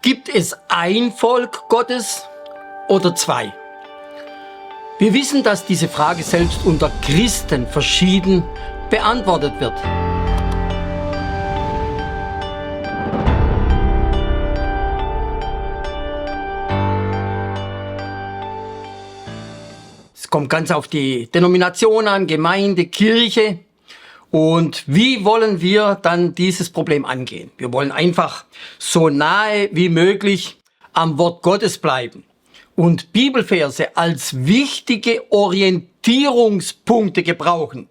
Gibt es ein Volk Gottes oder zwei? Wir wissen, dass diese Frage selbst unter Christen verschieden beantwortet wird. Es kommt ganz auf die Denomination an, Gemeinde, Kirche. Und wie wollen wir dann dieses Problem angehen? Wir wollen einfach so nahe wie möglich am Wort Gottes bleiben und Bibelverse als wichtige Orientierungspunkte gebrauchen.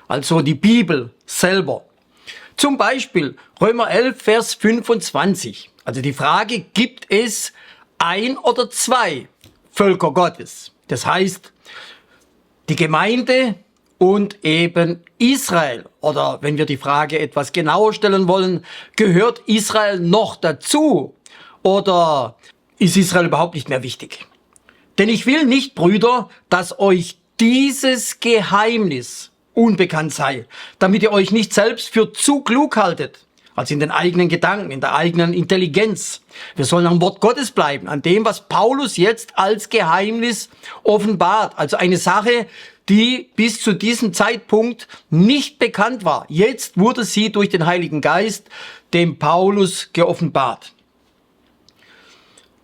Also die Bibel selber. Zum Beispiel Römer 11, Vers 25. Also die Frage, gibt es ein oder zwei Völker Gottes? Das heißt, die Gemeinde und eben Israel. Oder wenn wir die Frage etwas genauer stellen wollen, gehört Israel noch dazu? Oder ist Israel überhaupt nicht mehr wichtig? Denn ich will nicht, Brüder, dass euch dieses Geheimnis unbekannt sei, damit ihr euch nicht selbst für zu klug haltet, als in den eigenen Gedanken, in der eigenen Intelligenz. Wir sollen am Wort Gottes bleiben, an dem, was Paulus jetzt als Geheimnis offenbart. Also eine Sache, die bis zu diesem Zeitpunkt nicht bekannt war. Jetzt wurde sie durch den Heiligen Geist dem Paulus geoffenbart.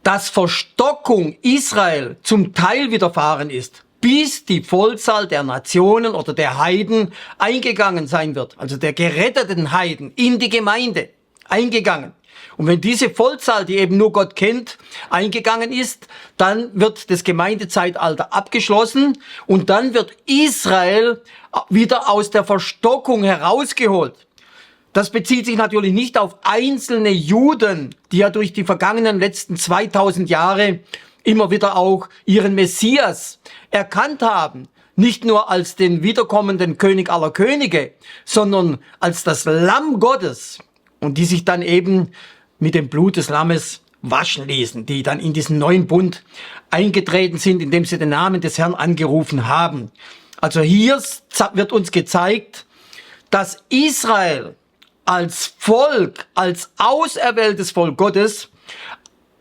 Dass Verstockung Israel zum Teil widerfahren ist, bis die Vollzahl der Nationen oder der Heiden eingegangen sein wird, also der geretteten Heiden in die Gemeinde eingegangen. Und wenn diese Vollzahl, die eben nur Gott kennt, eingegangen ist, dann wird das Gemeindezeitalter abgeschlossen und dann wird Israel wieder aus der Verstockung herausgeholt. Das bezieht sich natürlich nicht auf einzelne Juden, die ja durch die vergangenen letzten 2000 Jahre immer wieder auch ihren Messias erkannt haben. Nicht nur als den wiederkommenden König aller Könige, sondern als das Lamm Gottes. Und die sich dann eben mit dem Blut des Lammes waschen ließen, die dann in diesen neuen Bund eingetreten sind, indem sie den Namen des Herrn angerufen haben. Also hier wird uns gezeigt, dass Israel als Volk, als auserwähltes Volk Gottes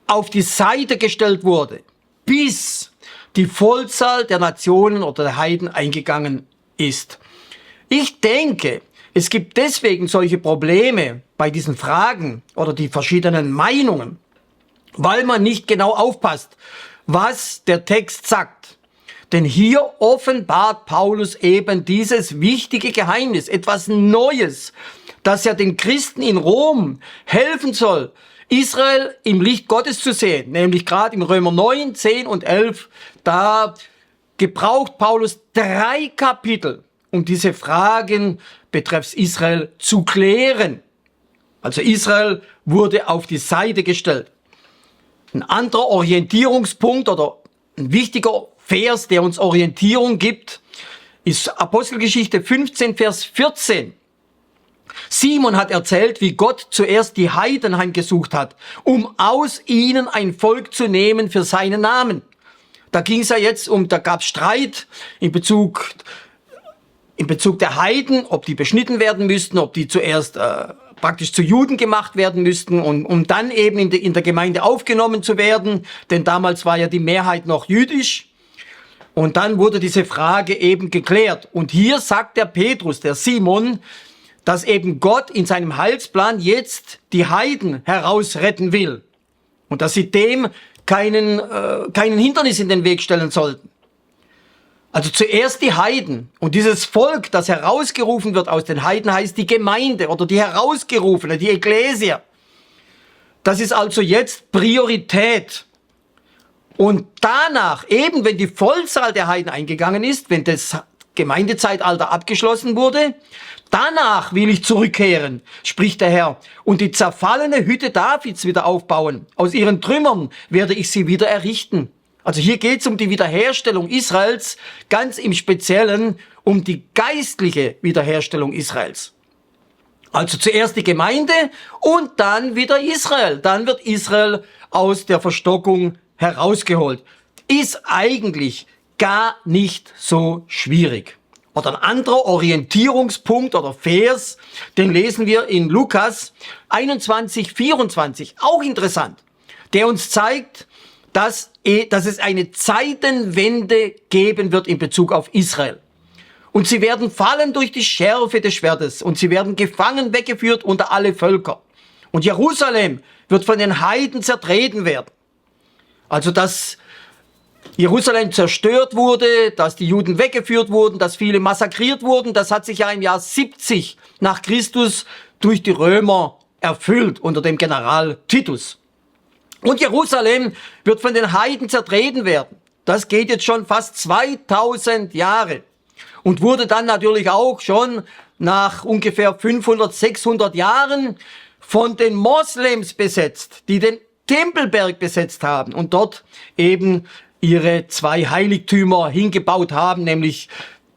auf die Seite gestellt wurde, bis die Vollzahl der Nationen oder der Heiden eingegangen ist. Ich denke, es gibt deswegen solche Probleme bei diesen Fragen oder die verschiedenen Meinungen, weil man nicht genau aufpasst, was der Text sagt. Denn hier offenbart Paulus eben dieses wichtige Geheimnis, etwas Neues, das ja den Christen in Rom helfen soll, Israel im Licht Gottes zu sehen, nämlich gerade in Römer 9, 10 und 11, da gebraucht Paulus 3 Kapitel, um diese Fragen betreffs Israel zu klären. Also Israel wurde auf die Seite gestellt. Ein anderer Orientierungspunkt oder ein wichtiger Vers, der uns Orientierung gibt, ist Apostelgeschichte 15, Vers 14. Simon hat erzählt, wie Gott zuerst die Heiden heimgesucht hat, um aus ihnen ein Volk zu nehmen für seinen Namen. Da ging es ja jetzt da gab es Streit in Bezug der Heiden, ob die beschnitten werden müssten, ob die zuerst praktisch zu Juden gemacht werden müssten, um dann eben in der Gemeinde aufgenommen zu werden, denn damals war ja die Mehrheit noch jüdisch. Und dann wurde diese Frage eben geklärt. Und hier sagt der Petrus, der Simon, dass eben Gott in seinem Heilsplan jetzt die Heiden herausretten will. Und dass sie dem keinen Hindernis in den Weg stellen sollten. Also zuerst die Heiden. Und dieses Volk, das herausgerufen wird aus den Heiden, heißt die Gemeinde oder die Herausgerufene, die Ekklesia. Das ist also jetzt Priorität. Und danach, eben wenn die Vollzahl der Heiden eingegangen ist, wenn das Gemeindezeitalter abgeschlossen wurde, danach will ich zurückkehren, spricht der Herr, und die zerfallene Hütte Davids wieder aufbauen. Aus ihren Trümmern werde ich sie wieder errichten. Also hier geht es um die Wiederherstellung Israels, ganz im Speziellen um die geistliche Wiederherstellung Israels. Also zuerst die Gemeinde und dann wieder Israel. Dann wird Israel aus der Verstockung herausgeholt. Ist eigentlich gar nicht so schwierig. Oder ein anderer Orientierungspunkt oder Vers, den lesen wir in Lukas 21, 24. Auch interessant. der uns zeigt, dass es eine Zeitenwende geben wird in Bezug auf Israel. Und sie werden fallen durch die Schärfe des Schwertes und sie werden gefangen weggeführt unter alle Völker. Und Jerusalem wird von den Heiden zertreten werden. Also dass Jerusalem zerstört wurde, dass die Juden weggeführt wurden, dass viele massakriert wurden, das hat sich ja im Jahr 70 nach Christus durch die Römer erfüllt unter dem General Titus. Und Jerusalem wird von den Heiden zertreten werden. Das geht jetzt schon fast 2000 Jahre. Und wurde dann natürlich auch schon nach ungefähr 500, 600 Jahren von den Moslems besetzt, die den Tempelberg besetzt haben und dort eben ihre 2 Heiligtümer hingebaut haben, nämlich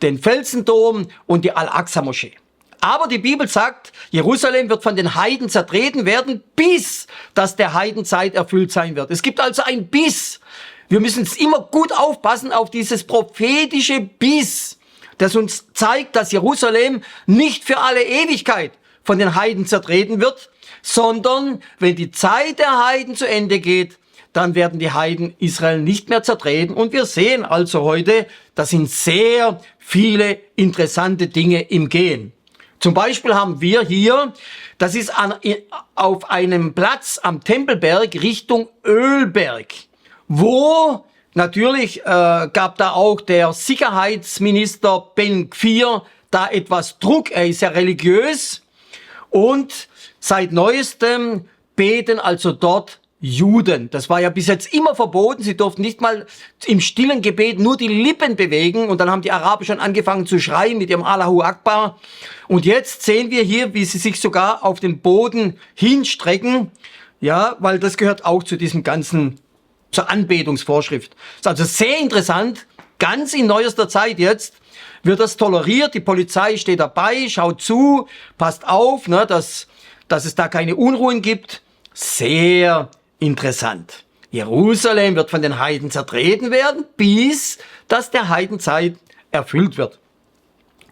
den Felsendom und die Al-Aqsa-Moschee. Aber die Bibel sagt, Jerusalem wird von den Heiden zertreten werden, bis dass der Heidenzeit erfüllt sein wird. Es gibt also ein Bis. Wir müssen immer gut aufpassen auf dieses prophetische Bis, das uns zeigt, dass Jerusalem nicht für alle Ewigkeit von den Heiden zertreten wird, sondern wenn die Zeit der Heiden zu Ende geht, dann werden die Heiden Israel nicht mehr zertreten. Und wir sehen also heute, da sind sehr viele interessante Dinge im Gehen. Zum Beispiel haben wir hier, das ist auf einem Platz am Tempelberg Richtung Ölberg, wo natürlich gab da auch der Sicherheitsminister Ben-Gvir da etwas Druck. Er ist ja religiös und seit neuestem beten also dort Juden. Das war ja bis jetzt immer verboten. Sie durften nicht mal im stillen Gebet nur die Lippen bewegen. Und dann haben die Araber schon angefangen zu schreien mit ihrem Allahu Akbar. Und jetzt sehen wir hier, wie sie sich sogar auf den Boden hinstrecken. Ja, weil das gehört auch zu diesem ganzen, zur Anbetungsvorschrift. Das ist also sehr interessant. Ganz in neuester Zeit jetzt wird das toleriert. Die Polizei steht dabei, schaut zu, passt auf, ne, dass es da keine Unruhen gibt. Sehr interessant. Jerusalem wird von den Heiden zertreten werden, bis dass der Heidenzeit erfüllt wird.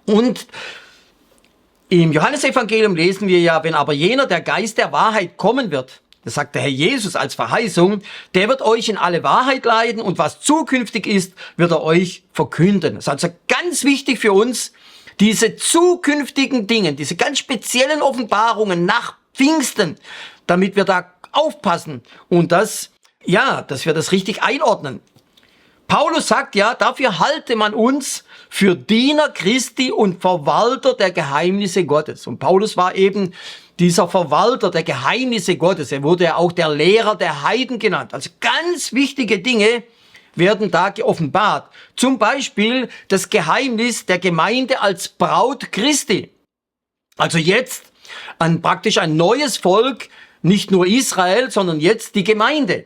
Und im Johannesevangelium lesen wir ja, wenn aber jener, der Geist der Wahrheit kommen wird, das sagt der Herr Jesus als Verheißung, der wird euch in alle Wahrheit leiten und was zukünftig ist, wird er euch verkünden. Das ist also ganz wichtig für uns, diese zukünftigen Dinge, diese ganz speziellen Offenbarungen nach Pfingsten, damit wir da aufpassen und dass wir das richtig einordnen. Paulus sagt ja, dafür halte man uns für Diener Christi und Verwalter der Geheimnisse Gottes. Und Paulus war eben dieser Verwalter der Geheimnisse Gottes. Er wurde ja auch der Lehrer der Heiden genannt. Also ganz wichtige Dinge werden da geoffenbart. Zum Beispiel das Geheimnis der Gemeinde als Braut Christi. Also jetzt praktisch ein neues Volk, nicht nur Israel, sondern jetzt die Gemeinde.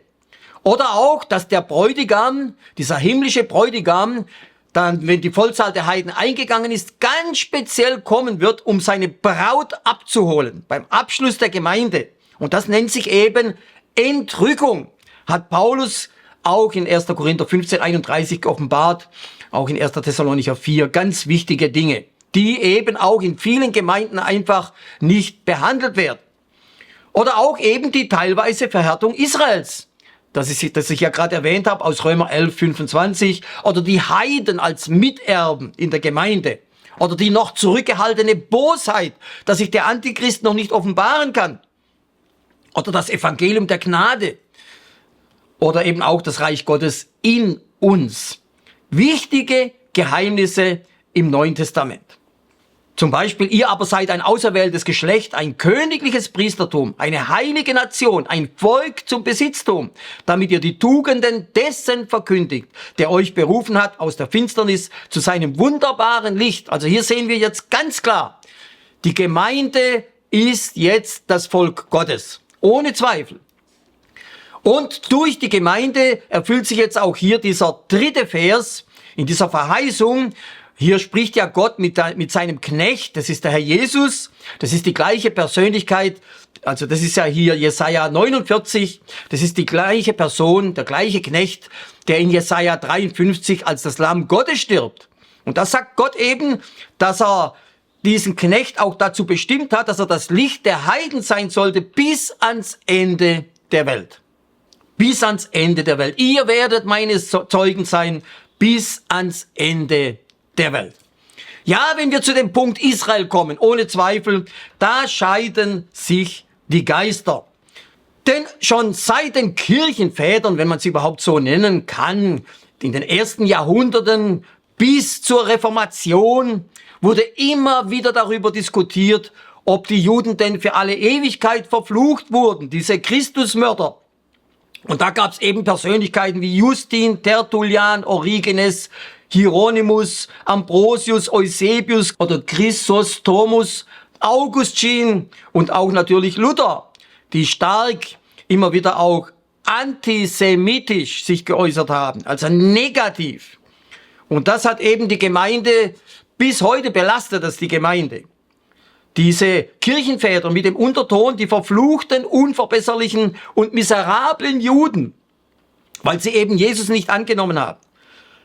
Oder auch, dass der Bräutigam, dieser himmlische Bräutigam, dann, wenn die Vollzahl der Heiden eingegangen ist, ganz speziell kommen wird, um seine Braut abzuholen, beim Abschluss der Gemeinde. Und das nennt sich eben Entrückung. Hat Paulus auch in 1. Korinther 15, 31 geoffenbart, auch in 1. Thessalonicher 4, ganz wichtige Dinge, die eben auch in vielen Gemeinden einfach nicht behandelt werden. Oder auch eben die teilweise Verhärtung Israels, das ich ja gerade erwähnt habe, aus Römer 11, 25, oder die Heiden als Miterben in der Gemeinde, oder die noch zurückgehaltene Bosheit, dass sich der Antichrist noch nicht offenbaren kann, oder das Evangelium der Gnade, oder eben auch das Reich Gottes in uns. Wichtige Geheimnisse im Neuen Testament. Zum Beispiel, ihr aber seid ein auserwähltes Geschlecht, ein königliches Priestertum, eine heilige Nation, ein Volk zum Besitztum, damit ihr die Tugenden dessen verkündigt, der euch berufen hat aus der Finsternis zu seinem wunderbaren Licht. Also hier sehen wir jetzt ganz klar, die Gemeinde ist jetzt das Volk Gottes, ohne Zweifel. Und durch die Gemeinde erfüllt sich jetzt auch hier dieser 3. Vers in dieser Verheißung. Hier spricht ja Gott mit seinem Knecht, das ist der Herr Jesus, das ist die gleiche Persönlichkeit, also das ist ja hier Jesaja 49, das ist die gleiche Person, der gleiche Knecht, der in Jesaja 53 als das Lamm Gottes stirbt. Und das sagt Gott eben, dass er diesen Knecht auch dazu bestimmt hat, dass er das Licht der Heiden sein sollte bis ans Ende der Welt. bis ans Ende der Welt. Ihr werdet meine Zeugen sein bis ans Ende der Welt. Ja, wenn wir zu dem Punkt Israel kommen, ohne Zweifel, da scheiden sich die Geister. Denn schon seit den Kirchenvätern, wenn man sie überhaupt so nennen kann, in den ersten Jahrhunderten bis zur Reformation, wurde immer wieder darüber diskutiert, ob die Juden denn für alle Ewigkeit verflucht wurden, diese Christusmörder. Und da gab es eben Persönlichkeiten wie Justin, Tertullian, Origenes, Hieronymus, Ambrosius, Eusebius oder Chrysostomus, Augustin und auch natürlich Luther, die stark immer wieder auch antisemitisch sich geäußert haben, also negativ. Und das hat eben die Gemeinde, bis heute belastet das die Gemeinde. Diese Kirchenväter mit dem Unterton, die verfluchten, unverbesserlichen und miserablen Juden, weil sie eben Jesus nicht angenommen haben.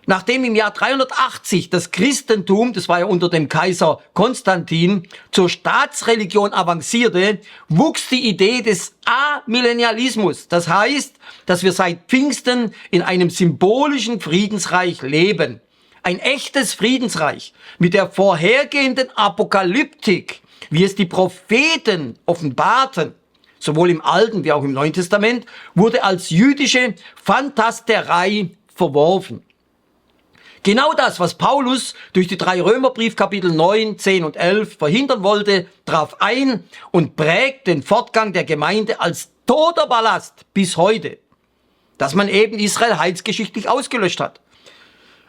Nachdem im Jahr 380 das Christentum, das war ja unter dem Kaiser Konstantin, zur Staatsreligion avancierte, wuchs die Idee des Amillennialismus. Das heißt, dass wir seit Pfingsten in einem symbolischen Friedensreich leben. Ein echtes Friedensreich mit der vorhergehenden Apokalyptik, wie es die Propheten offenbarten, sowohl im Alten wie auch im Neuen Testament, wurde als jüdische Phantasterei verworfen. Genau das, was Paulus durch die 3 Römerbrief Kapitel 9, 10 und 11 verhindern wollte, traf ein und prägt den Fortgang der Gemeinde als toter Ballast bis heute, dass man eben Israel heilsgeschichtlich ausgelöscht hat.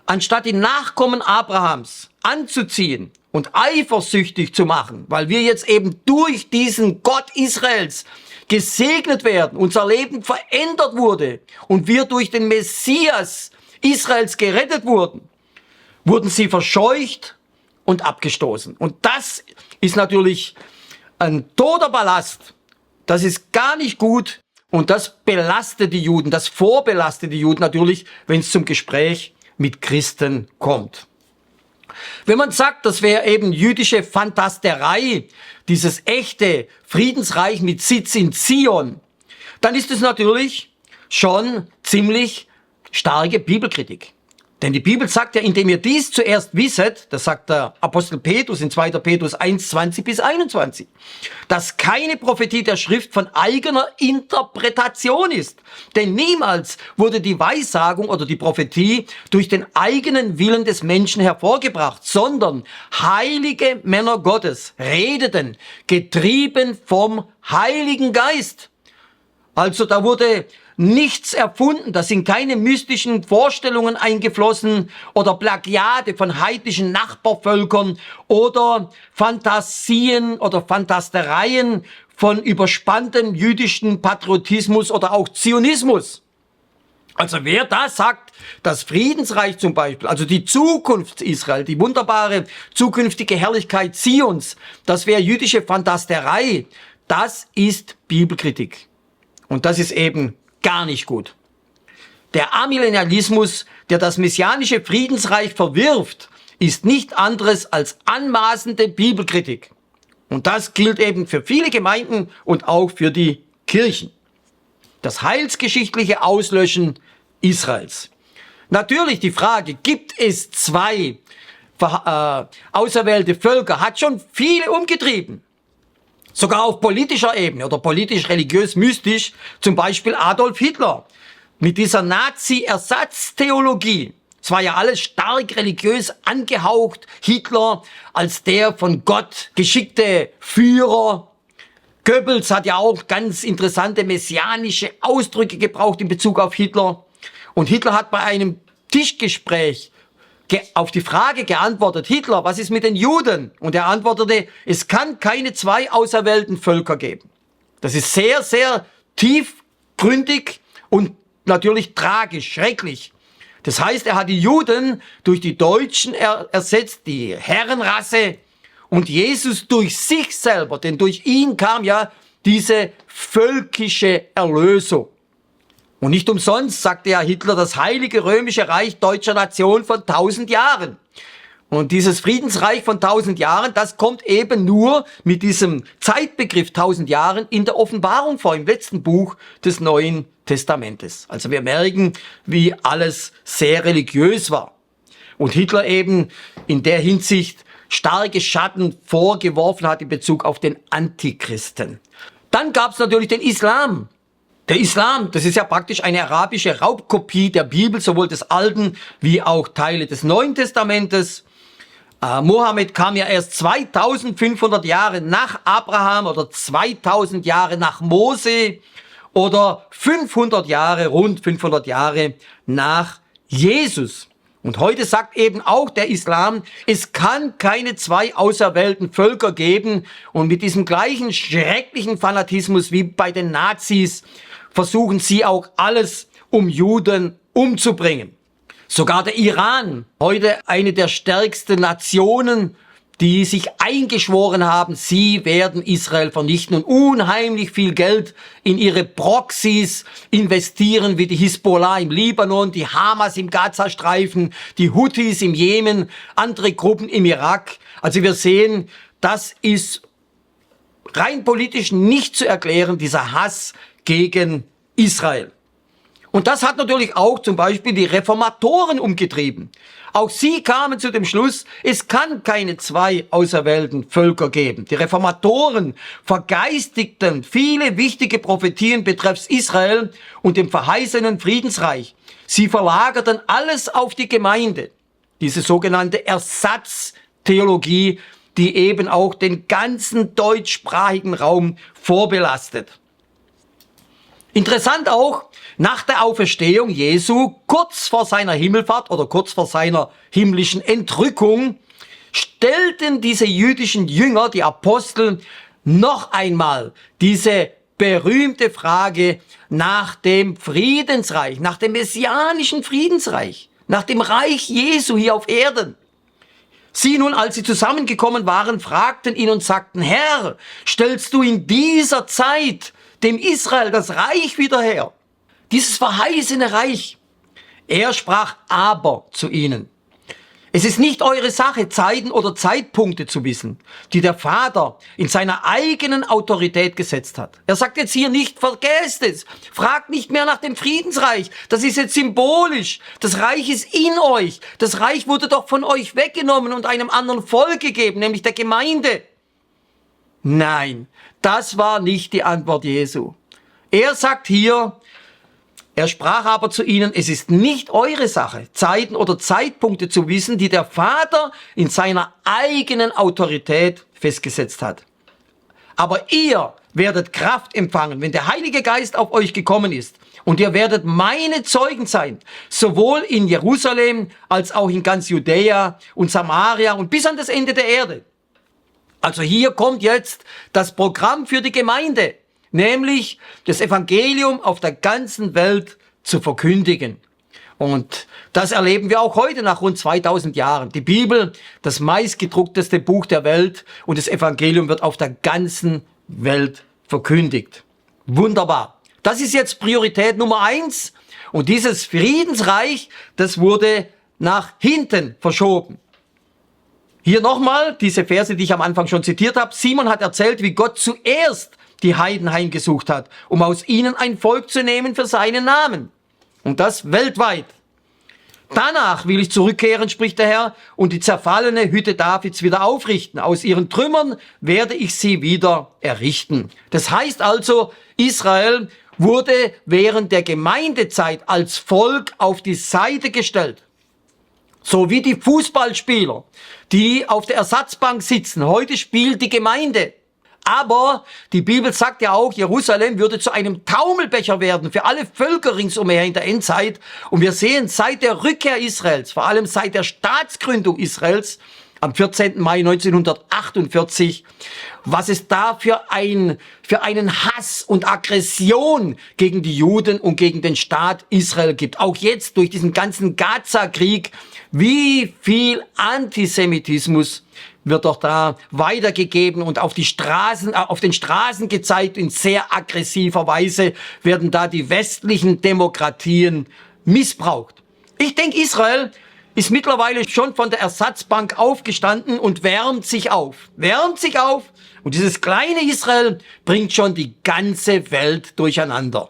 Anstatt die Nachkommen Abrahams anzuziehen und eifersüchtig zu machen, weil wir jetzt eben durch diesen Gott Israels gesegnet werden, unser Leben verändert wurde und wir durch den Messias Israels gerettet wurden sie verscheucht und abgestoßen. Und das ist natürlich ein toter Ballast. Das ist gar nicht gut und das belastet die Juden, das vorbelastet die Juden natürlich, wenn es zum Gespräch mit Christen kommt. Wenn man sagt, das wäre eben jüdische Phantasterei, dieses echte Friedensreich mit Sitz in Zion, dann ist es natürlich schon ziemlich starke Bibelkritik. Denn die Bibel sagt ja, indem ihr dies zuerst wisset, das sagt der Apostel Petrus in 2. Petrus 1, 20 bis 21, dass keine Prophetie der Schrift von eigener Interpretation ist. Denn niemals wurde die Weissagung oder die Prophetie durch den eigenen Willen des Menschen hervorgebracht, sondern heilige Männer Gottes redeten, getrieben vom Heiligen Geist. Also da wurde nichts erfunden, da sind keine mystischen Vorstellungen eingeflossen oder Plagiate von heidnischen Nachbarvölkern oder Fantasien oder Fantastereien von überspanntem jüdischen Patriotismus oder auch Zionismus. Also wer da sagt, das Friedensreich zum Beispiel, also die Zukunft Israel, die wunderbare zukünftige Herrlichkeit Zions, das wäre jüdische Fantasterei, das ist Bibelkritik. Und das ist eben gar nicht gut. Der Amillennialismus, der das messianische Friedensreich verwirft, ist nicht anderes als anmaßende Bibelkritik. Und das gilt eben für viele Gemeinden und auch für die Kirchen. Das heilsgeschichtliche Auslöschen Israels. Natürlich die Frage, gibt es 2 auserwählte Völker, hat schon viele umgetrieben. Sogar auf politischer Ebene oder politisch-religiös-mystisch, zum Beispiel Adolf Hitler mit dieser Nazi-Ersatztheologie. Es war ja alles stark religiös angehaucht. Hitler als der von Gott geschickte Führer. Goebbels hat ja auch ganz interessante messianische Ausdrücke gebraucht in Bezug auf Hitler. Und Hitler hat bei einem Tischgespräch auf die Frage geantwortet, Hitler, was ist mit den Juden? Und er antwortete, es kann keine 2 auserwählten Völker geben. Das ist sehr, sehr tiefgründig und natürlich tragisch, schrecklich. Das heißt, er hat die Juden durch die Deutschen ersetzt, die Herrenrasse, und Jesus durch sich selber, denn durch ihn kam ja diese völkische Erlösung. Und nicht umsonst sagte ja Hitler das Heilige Römische Reich deutscher Nation von 1000 Jahren. Und dieses Friedensreich von 1000 Jahren, das kommt eben nur mit diesem Zeitbegriff 1000 Jahren in der Offenbarung vor, im letzten Buch des Neuen Testamentes. Also wir merken, wie alles sehr religiös war. Und Hitler eben in der Hinsicht starke Schatten vorgeworfen hat in Bezug auf den Antichristen. Dann gab es natürlich den Islam. Der Islam, das ist ja praktisch eine arabische Raubkopie der Bibel, sowohl des Alten wie auch Teile des Neuen Testamentes. Mohammed kam ja erst 2500 Jahre nach Abraham oder 2000 Jahre nach Mose oder 500 Jahre, rund 500 Jahre nach Jesus. Und heute sagt eben auch der Islam, es kann keine zwei auserwählten Völker geben. Und mit diesem gleichen schrecklichen Fanatismus wie bei den Nazis versuchen sie auch alles, um Juden umzubringen. Sogar der Iran, heute eine der stärksten Nationen, die sich eingeschworen haben, sie werden Israel vernichten und unheimlich viel Geld in ihre Proxys investieren, wie die Hisbollah im Libanon, die Hamas im Gazastreifen, die Houthis im Jemen, andere Gruppen im Irak. Also wir sehen, das ist rein politisch nicht zu erklären, dieser Hass gegen Israel. Und das hat natürlich auch zum Beispiel die Reformatoren umgetrieben. Auch sie kamen zu dem Schluss, es kann keine zwei auserwählten Völker geben. Die Reformatoren vergeistigten viele wichtige Prophetien betreffs Israel und dem verheißenen Friedensreich. Sie verlagerten alles auf die Gemeinde. Diese sogenannte Ersatztheologie, die eben auch den ganzen deutschsprachigen Raum vorbelastet. Interessant auch, nach der Auferstehung Jesu, kurz vor seiner Himmelfahrt oder kurz vor seiner himmlischen Entrückung, stellten diese jüdischen Jünger, die Apostel, noch einmal diese berühmte Frage nach dem Friedensreich, nach dem messianischen Friedensreich, nach dem Reich Jesu hier auf Erden. Sie nun, als sie zusammengekommen waren, fragten ihn und sagten, Herr, stellst du in dieser Zeit dem Israel das Reich wieder her? Dieses verheißene Reich. Er sprach aber zu ihnen. Es ist nicht eure Sache, Zeiten oder Zeitpunkte zu wissen, die der Vater in seiner eigenen Autorität gesetzt hat. Er sagt jetzt hier nicht, vergesst es, fragt nicht mehr nach dem Friedensreich. Das ist jetzt symbolisch. Das Reich ist in euch. Das Reich wurde doch von euch weggenommen und einem anderen Volk gegeben, nämlich der Gemeinde. Nein, das war nicht die Antwort Jesu. Er sagt hier, er sprach aber zu ihnen, es ist nicht eure Sache, Zeiten oder Zeitpunkte zu wissen, die der Vater in seiner eigenen Autorität festgesetzt hat. Aber ihr werdet Kraft empfangen, wenn der Heilige Geist auf euch gekommen ist. Und ihr werdet meine Zeugen sein, sowohl in Jerusalem als auch in ganz Judäa und Samaria und bis an das Ende der Erde. Also hier kommt jetzt das Programm für die Gemeinde, nämlich das Evangelium auf der ganzen Welt zu verkündigen. Und das erleben wir auch heute nach rund 2000 Jahren. Die Bibel, das meistgedruckteste Buch der Welt, und das Evangelium wird auf der ganzen Welt verkündigt. Wunderbar. Das ist jetzt Priorität Nummer 1. Und dieses Friedensreich, das wurde nach hinten verschoben. Hier nochmal diese Verse, die ich am Anfang schon zitiert habe. Simon hat erzählt, wie Gott zuerst die Heiden heimgesucht hat, um aus ihnen ein Volk zu nehmen für seinen Namen. Und das weltweit. Danach will ich zurückkehren, spricht der Herr, und die zerfallene Hütte Davids wieder aufrichten. Aus ihren Trümmern werde ich sie wieder errichten. Das heißt also, Israel wurde während der Gemeindezeit als Volk auf die Seite gestellt. So wie die Fußballspieler, die auf der Ersatzbank sitzen. Heute spielt die Gemeinde. Aber die Bibel sagt ja auch, Jerusalem würde zu einem Taumelbecher werden für alle Völker ringsumher in der Endzeit. Und wir sehen seit der Rückkehr Israels, vor allem seit der Staatsgründung Israels am 14. Mai 1948, was es da für einen Hass und Aggression gegen die Juden und gegen den Staat Israel gibt. Auch jetzt durch diesen ganzen Gaza-Krieg, wie viel Antisemitismus wird doch da weitergegeben und auf den Straßen gezeigt. In sehr aggressiver Weise werden da die westlichen Demokratien missbraucht. Ich denke, Israel ist mittlerweile schon von der Ersatzbank aufgestanden und wärmt sich auf. Wärmt sich auf. Und dieses kleine Israel bringt schon die ganze Welt durcheinander.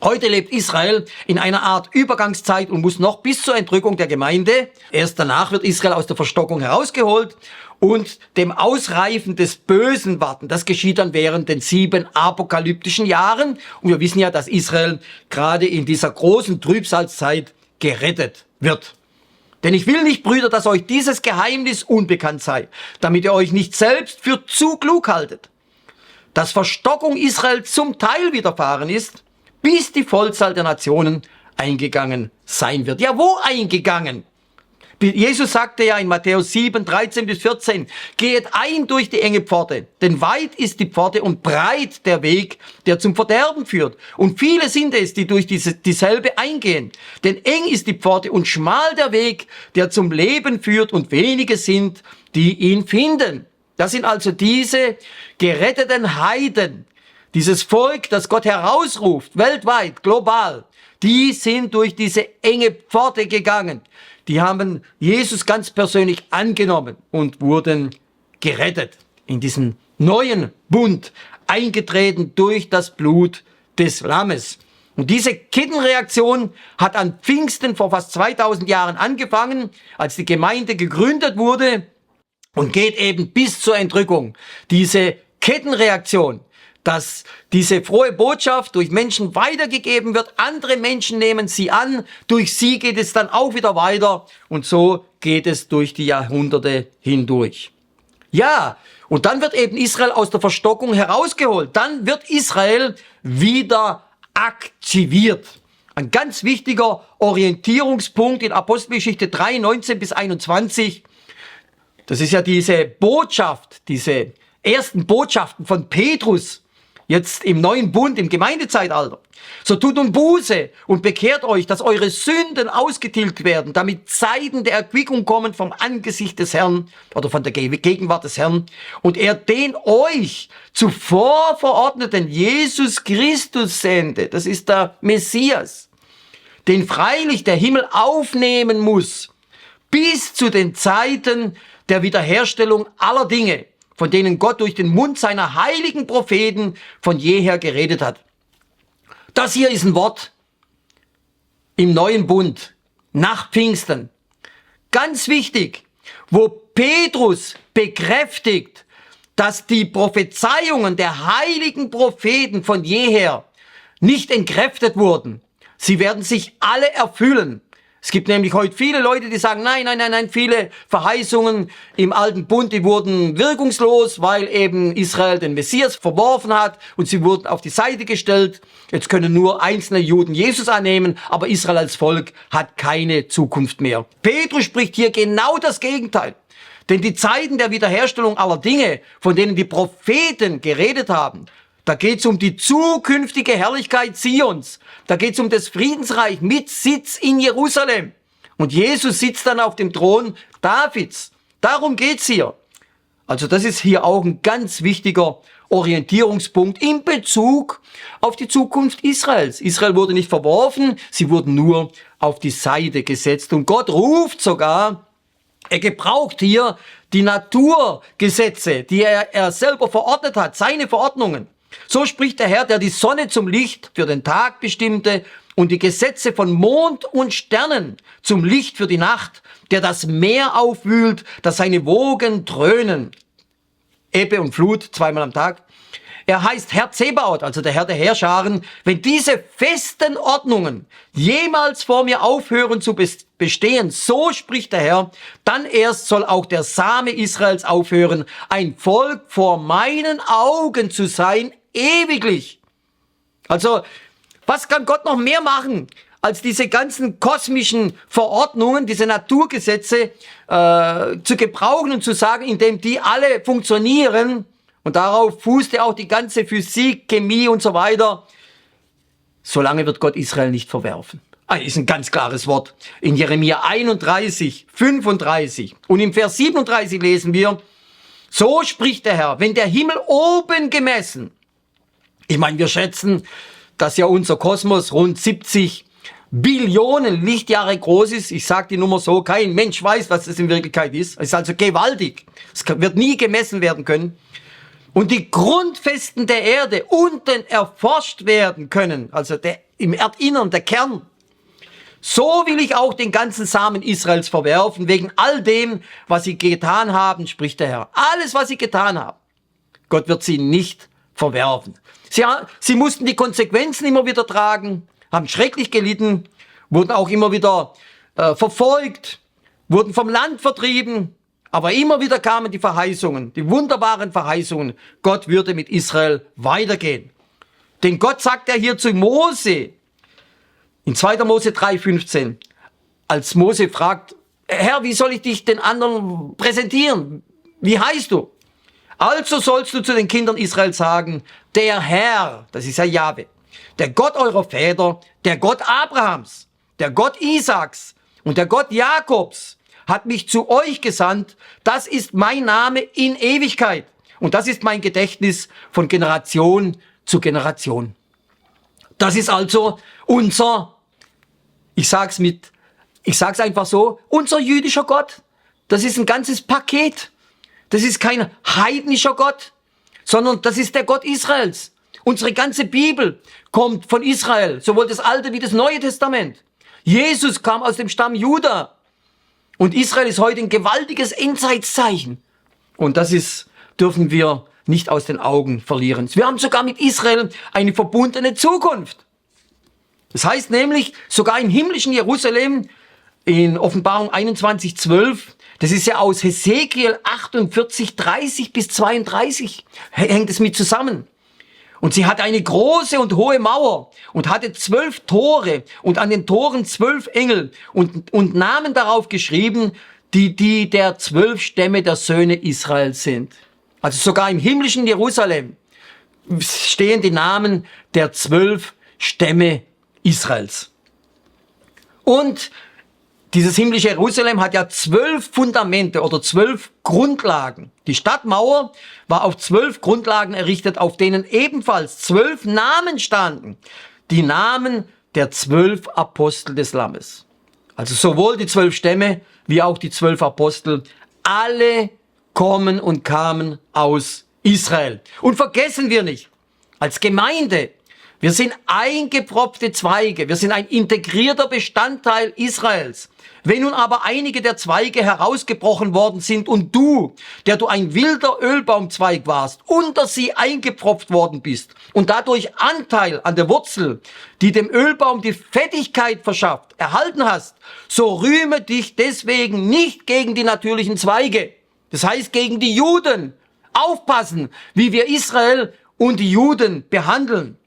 Heute lebt Israel in einer Art Übergangszeit und muss noch bis zur Entrückung der Gemeinde. Erst danach wird Israel aus der Verstockung herausgeholt und dem Ausreifen des Bösen warten. Das geschieht dann während den 7 apokalyptischen Jahren. Und wir wissen ja, dass Israel gerade in dieser großen Trübsalzeit gerettet wird. Denn ich will nicht, Brüder, dass euch dieses Geheimnis unbekannt sei, damit ihr euch nicht selbst für zu klug haltet, dass Verstockung Israel zum Teil widerfahren ist, bis die Vollzahl der Nationen eingegangen sein wird. Ja, wo eingegangen? Jesus sagte ja in Matthäus 7, 13 bis 14, geht ein durch die enge Pforte, denn weit ist die Pforte und breit der Weg, der zum Verderben führt. Und viele sind es, die durch dieselbe eingehen. Denn eng ist die Pforte und schmal der Weg, der zum Leben führt, und wenige sind, die ihn finden. Das sind also diese geretteten Heiden, dieses Volk, das Gott herausruft, weltweit, global. Die sind durch diese enge Pforte gegangen. Die haben Jesus ganz persönlich angenommen und wurden gerettet. In diesen neuen Bund eingetreten durch das Blut des Lammes. Und diese Kettenreaktion hat an Pfingsten vor fast 2000 Jahren angefangen, als die Gemeinde gegründet wurde, und geht eben bis zur Entrückung. Diese Kettenreaktion, dass diese frohe Botschaft durch Menschen weitergegeben wird, andere Menschen nehmen sie an, durch sie geht es dann auch wieder weiter, und so geht es durch die Jahrhunderte hindurch. Ja, und dann wird eben Israel aus der Verstockung herausgeholt, dann wird Israel wieder aktiviert. Ein ganz wichtiger Orientierungspunkt in Apostelgeschichte 3, 19 bis 21, das ist ja diese Botschaft, diese ersten Botschaften von Petrus, jetzt im neuen Bund, im Gemeindezeitalter. So tut nun Buße und bekehrt euch, dass eure Sünden ausgetilgt werden, damit Zeiten der Erquickung kommen vom Angesicht des Herrn oder von der Gegenwart des Herrn, und er den euch zuvor verordneten Jesus Christus sende. Das ist der Messias, den freilich der Himmel aufnehmen muss, bis zu den Zeiten der Wiederherstellung aller Dinge, von denen Gott durch den Mund seiner heiligen Propheten von jeher geredet hat. Das hier ist ein Wort im neuen Bund, nach Pfingsten. Ganz wichtig, wo Petrus bekräftigt, dass die Prophezeiungen der heiligen Propheten von jeher nicht entkräftet wurden. Sie werden sich alle erfüllen. Es gibt nämlich heute viele Leute, die sagen, nein, viele Verheißungen im alten Bund, die wurden wirkungslos, weil eben Israel den Messias verworfen hat und sie wurden auf die Seite gestellt. Jetzt können nur einzelne Juden Jesus annehmen, aber Israel als Volk hat keine Zukunft mehr. Petrus spricht hier genau das Gegenteil. Denn die Zeiten der Wiederherstellung aller Dinge, von denen die Propheten geredet haben, da geht es um die zukünftige Herrlichkeit Zions. Da geht es um das Friedensreich mit Sitz in Jerusalem. Und Jesus sitzt dann auf dem Thron Davids. Darum geht's hier. Also das ist hier auch ein ganz wichtiger Orientierungspunkt in Bezug auf die Zukunft Israels. Israel wurde nicht verworfen, sie wurden nur auf die Seite gesetzt. Und Gott ruft sogar, er gebraucht hier die Naturgesetze, die er selber verordnet hat, seine Verordnungen. So spricht der Herr, der die Sonne zum Licht für den Tag bestimmte und die Gesetze von Mond und Sternen zum Licht für die Nacht, der das Meer aufwühlt, dass seine Wogen dröhnen. Ebbe und Flut zweimal am Tag. Er heißt Herr Zebaoth, also der Herr der Heerscharen. Wenn diese festen Ordnungen jemals vor mir aufhören zu bestehen, so spricht der Herr, dann erst soll auch der Same Israels aufhören, ein Volk vor meinen Augen zu sein, ewiglich. Also, was kann Gott noch mehr machen, als diese ganzen kosmischen Verordnungen, diese Naturgesetze zu gebrauchen und zu sagen, indem die alle funktionieren, und darauf fußte auch die ganze Physik, Chemie und so weiter, solange wird Gott Israel nicht verwerfen. Ist ein ganz klares Wort. In Jeremia 31, 35 und im Vers 37 lesen wir, so spricht der Herr, wenn der Himmel oben gemessen, ich meine, wir schätzen, dass ja unser Kosmos rund 70 Billionen Lichtjahre groß ist. Ich sage die Nummer so, kein Mensch weiß, was das in Wirklichkeit ist. Es ist also gewaltig. Es wird nie gemessen werden können. Und die Grundfesten der Erde unten erforscht werden können, also im Erdinnern, der Kern. So will ich auch den ganzen Samen Israels verwerfen, wegen all dem, was sie getan haben, spricht der Herr. Alles, was sie getan haben. Gott wird sie nicht verwerfen. Sie mussten die Konsequenzen immer wieder tragen, haben schrecklich gelitten, wurden auch immer wieder verfolgt, wurden vom Land vertrieben, aber immer wieder kamen die Verheißungen, die wunderbaren Verheißungen. Gott würde mit Israel weitergehen. Denn Gott sagt ja hier zu Mose, in 2. Mose 3,15, als Mose fragt, Herr, wie soll ich dich den anderen präsentieren? Wie heißt du? Also sollst du zu den Kindern Israel sagen, der Herr, das ist ja Jahwe, der Gott eurer Väter, der Gott Abrahams, der Gott Isaaks und der Gott Jakobs hat mich zu euch gesandt. Das ist mein Name in Ewigkeit. Und das ist mein Gedächtnis von Generation zu Generation. Das ist also unser, ich sag's einfach so, unser jüdischer Gott. Das ist ein ganzes Paket. Das ist kein heidnischer Gott, sondern das ist der Gott Israels. Unsere ganze Bibel kommt von Israel, sowohl das Alte wie das Neue Testament. Jesus kam aus dem Stamm Juda. Und Israel ist heute ein gewaltiges Endzeitzeichen. Und das dürfen wir nicht aus den Augen verlieren. Wir haben sogar mit Israel eine verbundene Zukunft. Das heißt nämlich, sogar im himmlischen Jerusalem, in Offenbarung 21,12, das ist ja aus Hesekiel 48, 30 bis 32, hängt es mit zusammen. Und sie hatte eine große und hohe Mauer und hatte 12 Tore und an den Toren 12 Engel und Namen darauf geschrieben, die der 12 Stämme der Söhne Israels sind. Also sogar im himmlischen Jerusalem stehen die Namen der 12 Stämme Israels. Und dieses himmlische Jerusalem hat ja 12 Fundamente oder 12 Grundlagen. Die Stadtmauer war auf 12 Grundlagen errichtet, auf denen ebenfalls 12 Namen standen. Die Namen der 12 Apostel des Lammes. Also sowohl die 12 Stämme wie auch die 12 Apostel, alle kommen und kamen aus Israel. Und vergessen wir nicht, als Gemeinde, wir sind eingepfropfte Zweige, wir sind ein integrierter Bestandteil Israels. Wenn nun aber einige der Zweige herausgebrochen worden sind und du, der du ein wilder Ölbaumzweig warst, unter sie eingepfropft worden bist und dadurch Anteil an der Wurzel, die dem Ölbaum die Fettigkeit verschafft, erhalten hast, so rühme dich deswegen nicht gegen die natürlichen Zweige. Das heißt gegen die Juden. Aufpassen, wie wir Israel und die Juden behandeln.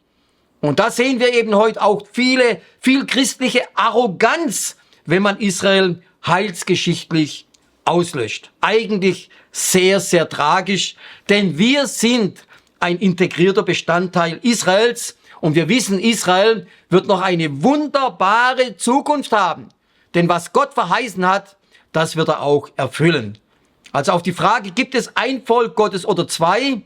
Und da sehen wir eben heute auch viel christliche Arroganz, wenn man Israel heilsgeschichtlich auslöscht. Eigentlich sehr, sehr tragisch, denn wir sind ein integrierter Bestandteil Israels und wir wissen, Israel wird noch eine wunderbare Zukunft haben. Denn was Gott verheißen hat, das wird er auch erfüllen. Also auf die Frage, gibt es ein Volk Gottes oder zwei?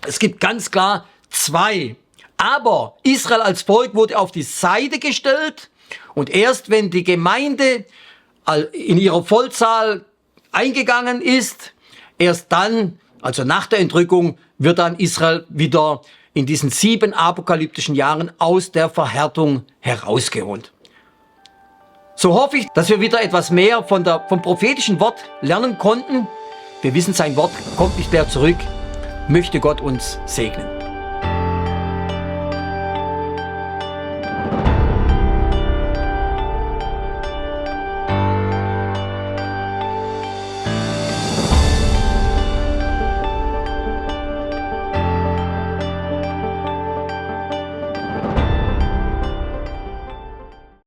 Es gibt ganz klar zwei. Aber Israel als Volk wurde auf die Seite gestellt und erst wenn die Gemeinde in ihrer Vollzahl eingegangen ist, erst dann, also nach der Entrückung, wird dann Israel wieder in diesen 7 apokalyptischen Jahren aus der Verhärtung herausgeholt. So hoffe ich, dass wir wieder etwas mehr vom prophetischen Wort lernen konnten. Wir wissen, sein Wort kommt nicht leer zurück. Möchte Gott uns segnen.